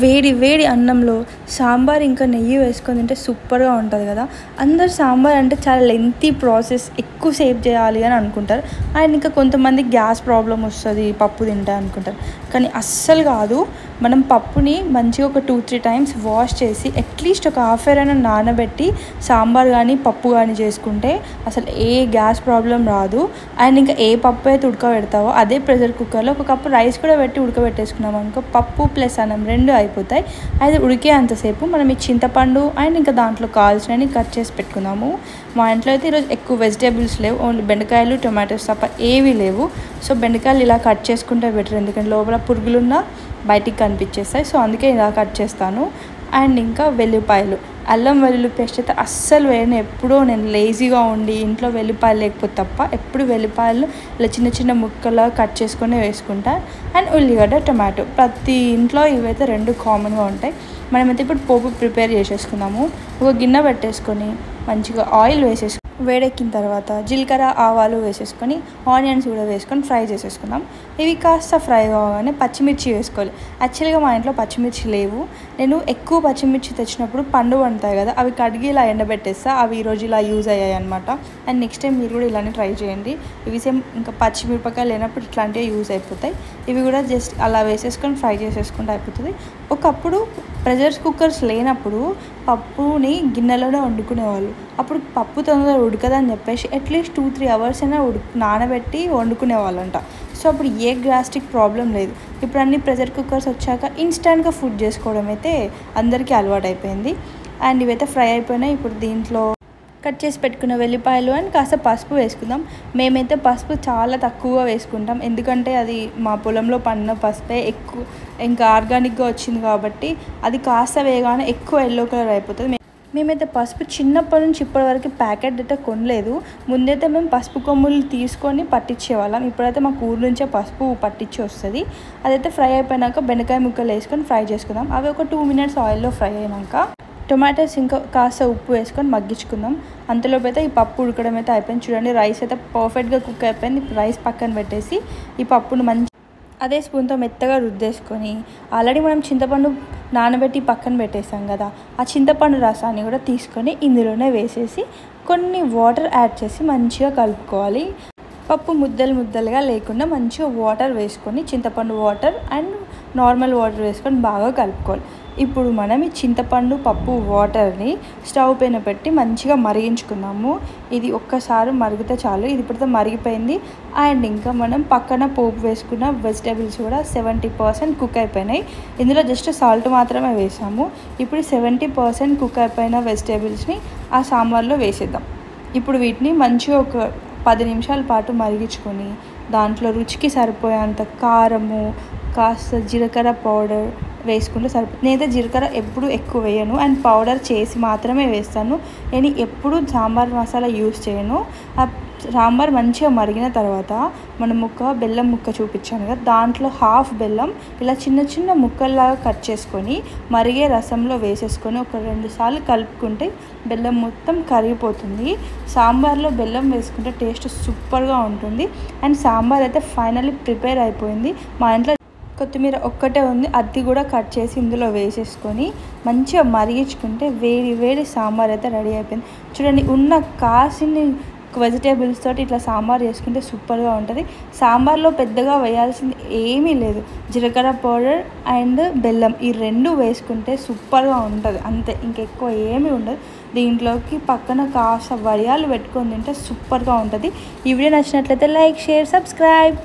వేడి వేడి అన్నంలో సాంబార్ ఇంకా నెయ్యి వేసుకొని తింటే సూపర్గా ఉంటుంది కదా. అందరు సాంబార్ అంటే చాలా లెంతీ ప్రాసెస్, ఎక్కువ సేవ్ చేయాలి అని అనుకుంటారు. అండ్ ఇంకా కొంతమంది గ్యాస్ ప్రాబ్లం వస్తుంది పప్పు తింటా అనుకుంటారు, కానీ అస్సలు కాదు. మనం పప్పుని మంచిగా ఒక 2-3 టైమ్స్ వాష్ చేసి అట్లీస్ట్ ఒక హాఫ్ అవర్ అయినా నానబెట్టి సాంబార్ కానీ పప్పు కానీ చేసుకుంటే అసలు ఏ గ్యాస్ ప్రాబ్లం రాదు. అండ్ ఇంకా ఏ పప్పు అయితే ఉడకబెడతావో అదే ప్రెషర్ కుక్కర్లో ఒక కప్పు రైస్ కూడా పెట్టి ఉడకబెట్టేసుకున్నాం అనుకో, పప్పు ప్లస్ అన్నం రెండు అయిపోతాయి. అయితే ఉడికే అంతసేపు మనం ఈ చింతపండు అండ్ ఇంకా దాంట్లో కావాల్సినవి కట్ చేసి పెట్టుకున్నాము. మా ఇంట్లో అయితే ఈరోజు ఎక్కువ వెజిటేబుల్స్ లేవు, ఓన్లీ బెండకాయలు టొమాటోస్ తప్ప ఏవి లేవు. సో బెండకాయలు ఇలా కట్ చేసుకుంటే బెటర్, ఎందుకంటే లోపల పురుగులున్నా బయటికి కనిపించేస్తాయి. సో అందుకే ఇలా కట్ చేస్తాను. అండ్ ఇంకా వెల్లిపాయలు, అల్లం వెల్లుల్లి పేస్ట్ అయితే అస్సలు వేయను. ఎప్పుడూ నేను లేజీగా ఉండి ఇంట్లో వెల్లిపాయలు లేకపోతే తప్ప ఎప్పుడు వెల్లిపాయలు ఇలా చిన్న చిన్న ముక్కలా కట్ చేసుకొని వేసుకుంటా. అండ్ ఉల్లిగడ్డ టొమాటో ప్రతి ఇంట్లో ఇవైతే రెండు కామన్గా ఉంటాయి. మనమైతే ఇప్పుడు పోపు ప్రిపేర్ చేసేసుకున్నాము. ఒక గిన్నె పెట్టేసుకొని మంచిగా ఆయిల్ వేసేసుకొని వేడెక్కిన తర్వాత జీలకర్ర ఆవాలు వేసేసుకొని ఆనియన్స్ కూడా వేసుకొని ఫ్రై చేసేసుకుందాం. ఇవి కాస్త ఫ్రై కాగానే పచ్చిమిర్చి వేసుకోవాలి. యాక్చువల్గా మా ఇంట్లో పచ్చిమిర్చి లేవు. నేను ఎక్కువ పచ్చిమిర్చి తెచ్చినప్పుడు పండు పండుతాయి కదా, అవి కడిగి ఇలా ఎండబెట్టేస్తా. అవి ఈరోజు ఇలా యూజ్ అయ్యాయి అనమాట. అండ్ నెక్స్ట్ టైం మీరు కూడా ఇలానే ట్రై చేయండి. ఇవి సేమ్ ఇంకా పచ్చిమిరపకాయలు లేనప్పుడు ఇట్లాంటివి యూజ్ అయిపోతాయి. ఇవి కూడా జస్ట్ అలా వేసేసుకొని ఫ్రై చేసేసుకుంటే అయిపోతుంది. ఒకప్పుడు ప్రెషర్ కుక్కర్స్ లేనప్పుడు పప్పుని గిన్నెలోనే వండుకునేవాళ్ళు. అప్పుడు పప్పు తొందరగా ఉడకదని చెప్పేసి అట్లీస్ట్ 2-3 అవర్స్ అయినా నానబెట్టి వండుకునేవాళ్ళంట. సో అప్పుడు ఏ గ్యాస్ట్రిక్ ప్రాబ్లం లేదు. ఇప్పుడు అన్ని ప్రెషర్ కుక్కర్స్ వచ్చాక ఇన్స్టెంట్గా ఫుడ్ చేసుకోవడం అయితే అందరికీ అలవాటు అయిపోయింది. అండ్ ఇవైతే ఫ్రై అయిపోయినాయి. ఇప్పుడు దీంట్లో కట్ చేసి పెట్టుకున్న వెల్లిపాయలు అండ్ కాస్త పసుపు వేసుకుందాం. మేమైతే పసుపు చాలా తక్కువగా వేసుకుంటాం, ఎందుకంటే అది మా పొలంలో పండిన పసుపే ఎక్కువ, ఇంకా ఆర్గానిక్గా వచ్చింది కాబట్టి అది కాస్త వేయగానే ఎక్కువ ఎల్లో కలర్ అయిపోతుంది. మేమైతే పసుపు చిన్నప్పటి నుంచి ఇప్పటి వరకు ప్యాకెట్ అయితే కొనలేదు. ముందైతే మేము పసుపు కొమ్ములు తీసుకొని పట్టించేవాళ్ళం. ఇప్పుడైతే మాకు ఊరు నుంచే పసుపు పట్టించి వస్తుంది. అదైతే ఫ్రై అయిపోయినాక బెండకాయ ముక్కలు వేసుకొని ఫ్రై చేసుకుందాం. అవి ఒక 2 మినిట్స్ ఆయిల్లో ఫ్రై అయినాక టొమాటోస్ ఇంకా కాస్త ఉప్పు వేసుకొని మగ్గించుకుందాం. అంతలోపు అయితే ఈ పప్పు ఉడకడం అయితే అయిపోయింది. చూడండి, రైస్ అయితే పర్ఫెక్ట్గా కుక్ అయిపోయింది. ఇప్పుడు రైస్ పక్కన పెట్టేసి ఈ పప్పును మంచి అదే స్పూన్తో మెత్తగా రుద్దేసుకొని, ఆల్రెడీ మనం చింతపండు నానబెట్టి పక్కన పెట్టేసాం కదా, ఆ చింతపండు రసాన్ని కూడా తీసుకొని ఇందులోనే వేసేసి కొన్ని వాటర్ యాడ్ చేసి మంచిగా కలుపుకోవాలి. పప్పు ముద్దలుగా లేకుండా మంచిగా వాటర్ వేసుకొని, చింతపండు వాటర్ అండ్ నార్మల్ వాటర్ వేసుకొని బాగా కలుపుకోవాలి. ఇప్పుడు మనం ఈ చింతపండు పప్పు వాటర్ని స్టవ్ పైన పెట్టి మంచిగా మరిగించుకుందాము. ఇది ఒక్కసారి మరిగితే చాలు. ఇది ఇప్పుడైతే మరిగిపోయింది. అండ్ ఇంకా మనం పక్కన పోపు వేసుకున్న వెజిటేబుల్స్ కూడా 70% కుక్ అయిపోయినాయి. ఇందులో జస్ట్ సాల్ట్ మాత్రమే వేసాము. ఇప్పుడు 70% కుక్ అయిపోయిన వెజిటేబుల్స్ని ఆ సాంబార్లో వేసేద్దాం. ఇప్పుడు వీటిని మంచిగా ఒక 10 నిమిషాల పాటు మరిగించుకొని దాంట్లో రుచికి సరిపోయేంత కారము, కాస్త జీలకర్ర పౌడర్ వేసుకుంటే సరిపోతుంది. నేనైతే జీలకర్ర ఎప్పుడు ఎక్కువ వేయను అండ్ పౌడర్ చేసి మాత్రమే వేస్తాను. నేను ఎప్పుడు సాంబార్ మసాలా యూస్ చేయను. ఆ సాంబార్ మంచిగా మరిగిన తర్వాత మనం ఒక బెల్లం ముక్క చూపించాను కదా, దాంట్లో హాఫ్ బెల్లం ఇలా చిన్న చిన్న ముక్కల్లాగా కట్ చేసుకొని మరిగే రసంలో వేసేసుకొని ఒక 2 సార్లు కలుపుకుంటే బెల్లం మొత్తం కరిగిపోతుంది. సాంబార్లో బెల్లం వేసుకుంటే టేస్ట్ సూపర్గా ఉంటుంది. అండ్ సాంబార్ అయితే ఫైనల్లీ ప్రిపేర్ అయిపోయింది. మా ఇంట్లో కొత్తిమీర ఒక్కటే ఉంది, అది కూడా కట్ చేసి ఇందులో వేసేసుకొని మంచిగా మరిగించుకుంటే వేడి వేడి సాంబార్ అయితే రెడీ అయిపోయింది. చూడండి, ఉన్న కాసిని వెజిటేబుల్స్ తోటి ఇట్లా సాంబార్ చేసుకుంటే సూపర్గా ఉంటుంది. సాంబార్లో పెద్దగా వేయాల్సింది ఏమీ లేదు, జీలకర్ర పౌడర్ అండ్ బెల్లం ఈ 2 వేసుకుంటే సూపర్గా ఉంటుంది అంతే, ఇంకెక్కువ ఏమీ ఉండదు. దీంట్లోకి పక్కన కాస్త వడియాలు పెట్టుకొని తింటే సూపర్గా ఉంటుంది. ఈ వీడియో నచ్చినట్లయితే లైక్, షేర్, సబ్స్క్రైబ్.